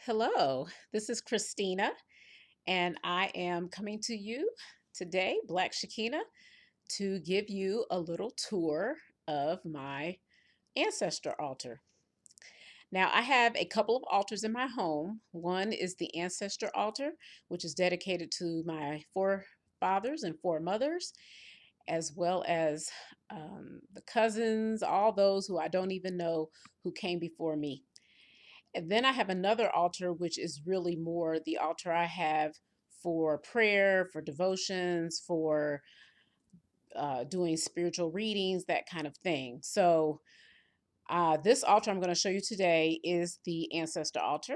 Hello, this is Christina, and I am coming to you today, Black Shakina, to give you a little tour of my ancestor altar. Now, I have a couple of altars in my home. One is the ancestor altar, which is dedicated to my forefathers and foremothers, as well as the cousins, all those who I don't even know who came before me. And then I have another altar, which is really more the altar I have for prayer, for devotions, for doing spiritual readings, that kind of thing. So, this altar I'm going to show you today is the ancestor altar.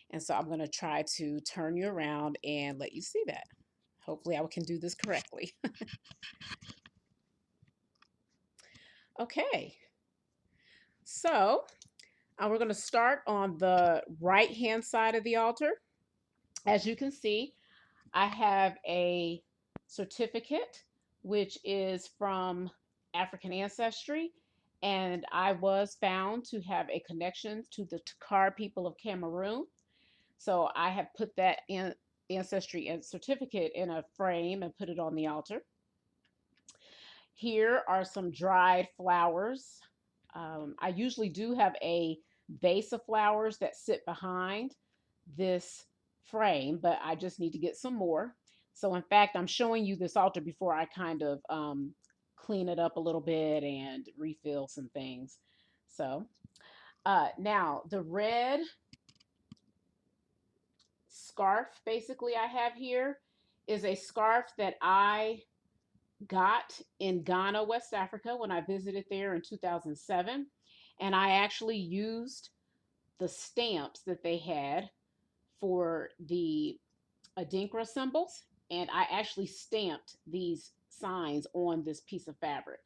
And so I'm going to try to turn you around and let you see that. Hopefully, I can do this correctly. Okay, so we're going to start on the right hand side of the altar. As you can see, I have a certificate, which is from African ancestry, and I was found to have a connection to the Takar people of Cameroon. So I have put that in ancestry and certificate in a frame and put it on the altar. Here are some dried flowers. I usually do have a vase of flowers that sit behind this frame, but I just need to get some more. So, in fact, I'm showing you this altar before I kind of clean it up a little bit and refill some things. So, now the red scarf basically I have here is a scarf that I got in Ghana, West Africa, when I visited there in 2007. And I actually used the stamps that they had for the Adinkra symbols, and I actually stamped these signs on this piece of fabric.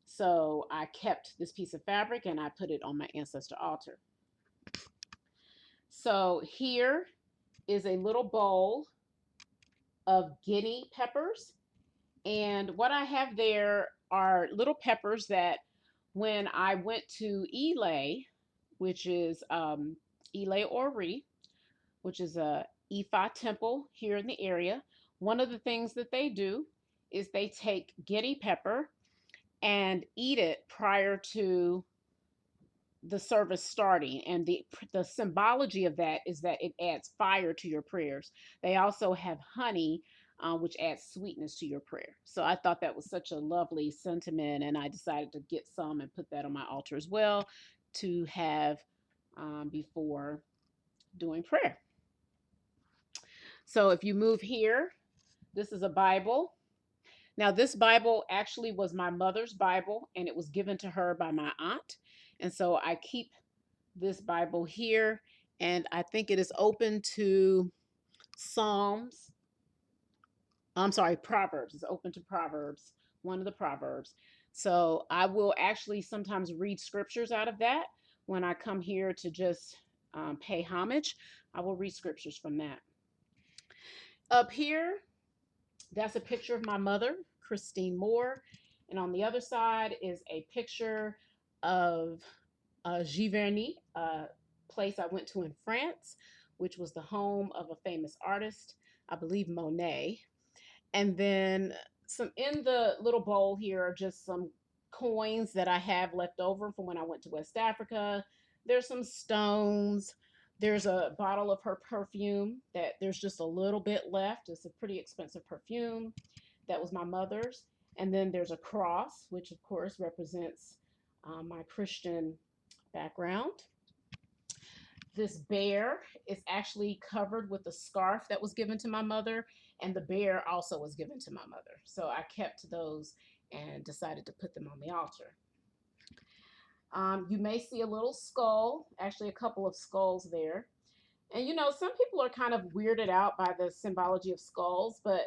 So I kept this piece of fabric and I put it on my ancestor altar. So here is a little bowl of guinea peppers. And what I have there are little peppers that when I went to Ile, which is Ile Ori, which is a Ifa temple here in the area, one of the things that they do is they take guinea pepper and eat it prior to the service starting. And the symbology of that is that it adds fire to your prayers. They also have honey, which adds sweetness to your prayer. So I thought that was such a lovely sentiment, and I decided to get some and put that on my altar as well to have before doing prayer. So if you move here, this is a Bible. Now, this Bible actually was my mother's Bible, and it was given to her by my aunt. And so I keep this Bible here, and I think it is open to Psalms. I'm sorry, Proverbs. It's open to Proverbs, one of the Proverbs. So I will actually sometimes read scriptures out of that when I come here to just pay homage. I will read scriptures from that. Up here, that's a picture of my mother, Christine Moore. And on the other side is a picture of Giverny, a place I went to in France, which was the home of a famous artist, I believe Monet. And then some in the little bowl here are just some coins that I have left over from when I went to West Africa. There's some stones. There's a bottle of her perfume that there's just a little bit left. It's a pretty expensive perfume. That was my mother's. And then there's a cross, which of course represents my Christian background. This bear is actually covered with a scarf that was given to my mother, and the bear also was given to my mother. So I kept those and decided to put them on the altar. You may see a little skull, actually, a couple of skulls there. And you know, some people are kind of weirded out by the symbology of skulls, but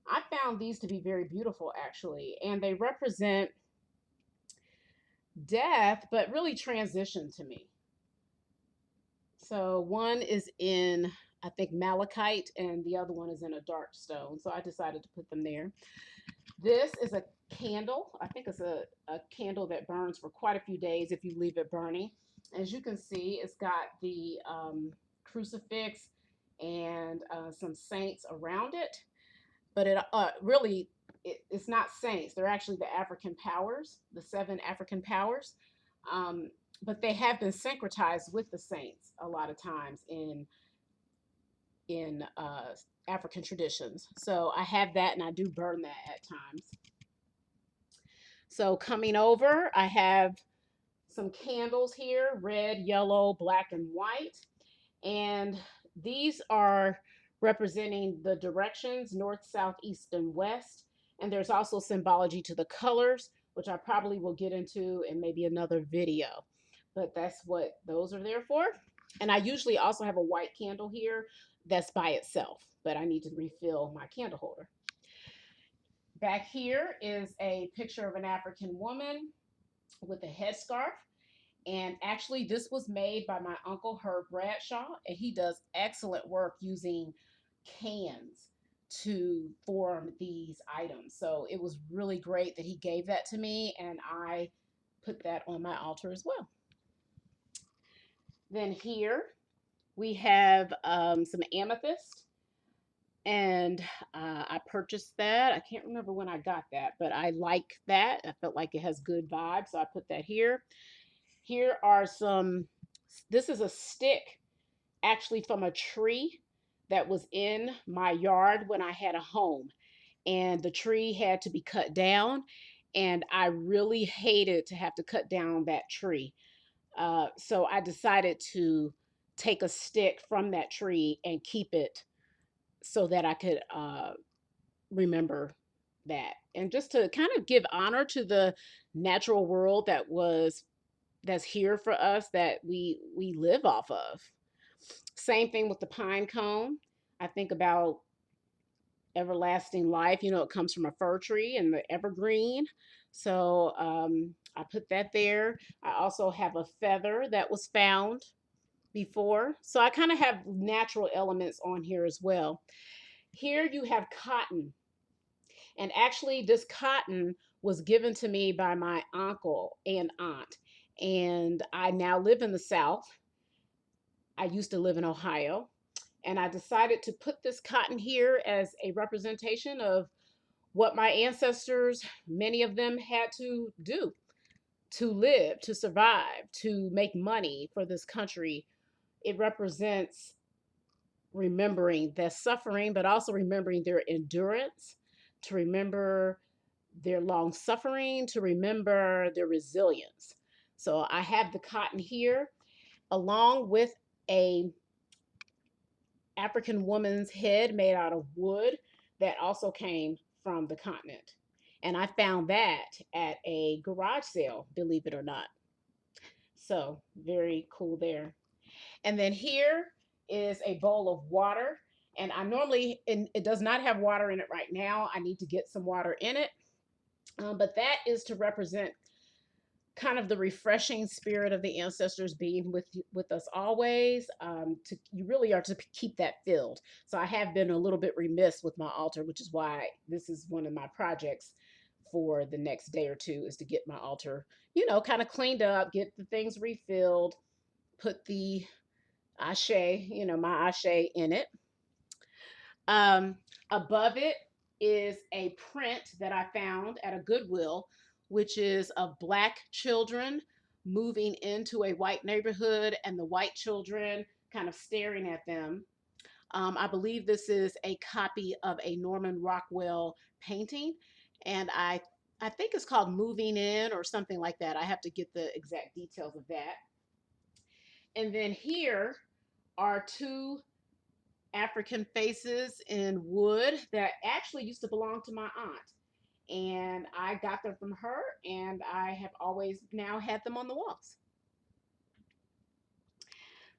I found these to be very beautiful, actually. And they represent death, but really transition to me. So one is in, I think, malachite, and the other one is in a dark stone. So I decided to put them there. This is a candle. I think it's a candle that burns for quite a few days if you leave it burning. As you can see, it's got the crucifix and some saints around it. But it really, it's not saints. They're actually the African powers, the 7 African powers. Um, but they have been syncretized with the saints a lot of times in African traditions. So I have that, and I do burn that at times. So coming over, I have some candles here, red, yellow, black, and white. And these are representing the directions, north, south, east, and west. And there's also symbology to the colors, which I probably will get into in maybe another video. But that's what those are there for. And I usually also have a white candle here that's by itself, but I need to refill my candle holder. Back here is a picture of an African woman with a headscarf. And actually, this was made by my uncle, Herb Bradshaw, and he does excellent work using cans to form these items. So it was really great that he gave that to me, and I put that on my altar as well. Then here we have some amethyst, and I purchased that. I can't remember when I got that, but I like that. I felt like it has good vibes, so I put that here. Here are some, this is a stick actually from a tree that was in my yard when I had a home. And the tree had to be cut down. And I really hated to have to cut down that tree. So I decided to take a stick from that tree and keep it so that I could remember that. And just to kind of give honor to the natural world that's here for us, that we live off of. Same thing with the pine cone. I think about everlasting life. You know, it comes from a fir tree and the evergreen. So I put that there. I also have a feather that was found before. So I kind of have natural elements on here as well. Here you have cotton. And actually, this cotton was given to me by my uncle and aunt. And I now live in the South. I used to live in Ohio. And I decided to put this cotton here as a representation of what my ancestors, many of them, had to do to live, to survive, to make money for this country. It represents remembering their suffering, but also remembering their endurance, to remember their long suffering, to remember their resilience. So I have the cotton here along with a African woman's head made out of wood that also came from the continent. And I found that at a garage sale, believe it or not. So very cool there. And then here is a bowl of water. And I normally, and it does not have water in it right now. I need to get some water in it. But that is to represent kind of the refreshing spirit of the ancestors being with us always. To you really are to keep that filled. So I have been a little bit remiss with my altar, which is why this is one of my projects for the next day or two, is to get my altar, you know, kind of cleaned up, get the things refilled, put the ashe, you know, my ashe in it. Um, Above it is a print that I found at a Goodwill, which is of Black children moving into a white neighborhood and the white children kind of staring at them. I believe this is a copy of a Norman Rockwell painting, and I think it's called Moving In or something like that. I have to get the exact details of that. And then here are two African faces in wood that actually used to belong to my aunt. And I got them from her, and I have always now had them on the walls.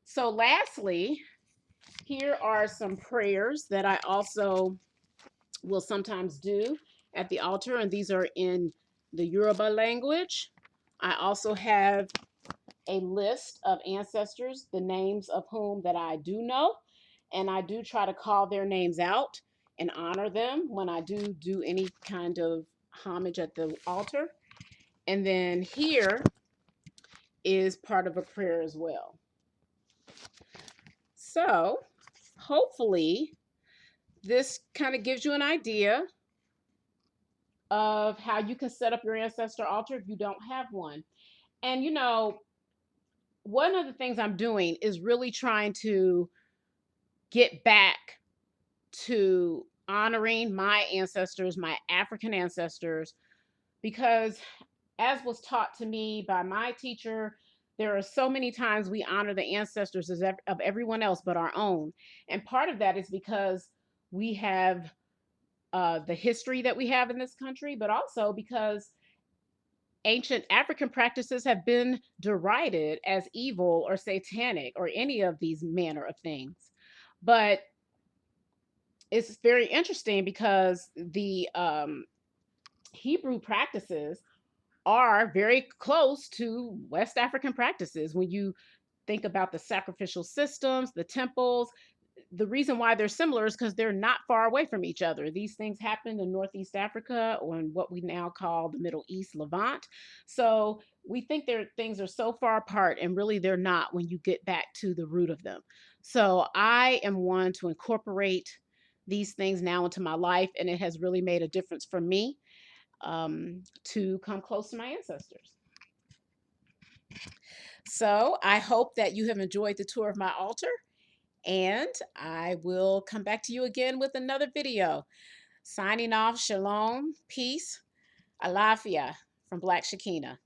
So, lastly, here are some prayers that I also will sometimes do at the altar, and these are in the Yoruba language. I also have a list of ancestors, the names of whom that I do know, and I do try to call their names out and honor them when I do any kind of homage at the altar. And then here is part of a prayer as well. So hopefully this kind of gives you an idea of how you can set up your ancestor altar if you don't have one. And one of the things I'm doing is really trying to get back to honoring my ancestors, my African ancestors, because as was taught to me by my teacher, there are so many times we honor the ancestors of everyone else but our own. And part of that is because we have the history that we have in this country, but also because ancient African practices have been derided as evil or satanic or any of these manner of things. But it's very interesting because the Hebrew practices are very close to West African practices. When you think about the sacrificial systems, the temples, the reason why they're similar is because they're not far away from each other. These things happened in Northeast Africa or in what we now call the Middle East, Levant. So we think things are so far apart, and really they're not when you get back to the root of them. So I am one to incorporate these things now into my life, and it has really made a difference for me to come close to my ancestors. So I hope that you have enjoyed the tour of my altar, and I will come back to you again with another video. Signing off, shalom, peace, alafia from Black Shekina.